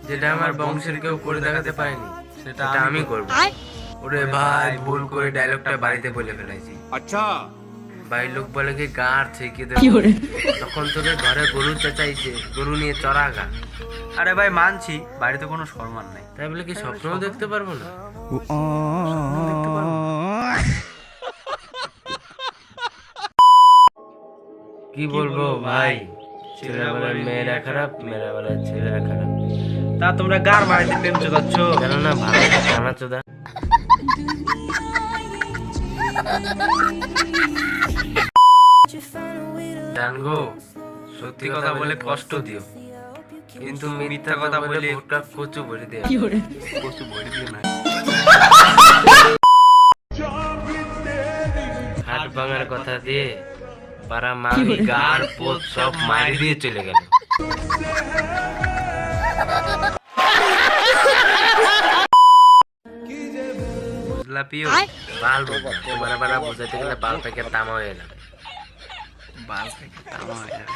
যেটা আমার বংশের কেউ করে দেখাতে পারেনি সেটা আমি করব। ওরে ভাই, ভুল করে ডায়লগটা বাড়িতে বলে ফেলেছি। अच्छा বাড়ির লোক বলে কি গাড় থেকে দেবো, তখন তোদের ঘরে গরু চেঁচাইছে, গরু নিয়ে চড়াগা। আরে ভাই মানছি, বাড়িতে কোনো সম্মান নাই, তাই বলে কি স্বপ্নও দেখতে পারবো না? কি বলবো ভাই, ছেলেরা বলে মেয়েরা খারাপ, মেয়েরা বলে ছেলেরা খারাপ। তা তোমরা গার বাড়িতে প্রেম চোদাচ্ছ কেননা ভালো কানা চোদা। জানগো, সত্যি কথা বলে কষ্ট দিও, কিন্তু মিথ্যা কথা বলে ভুট্টা কচু ভরে দেয়। কচু ভরে দিয়ে না। হাট ভাঙার কথা দিয়ে পাড়া মাগি গার পোত সব মারি দিয়ে চলে গেল। বুঝলা পিও? বাল বুঝলা, তোমার বাড়া বুঝাইতে গেলে বাল থেকে তামা হয়ে যাবে। বাল থেকে তামা হয়ে যাবে।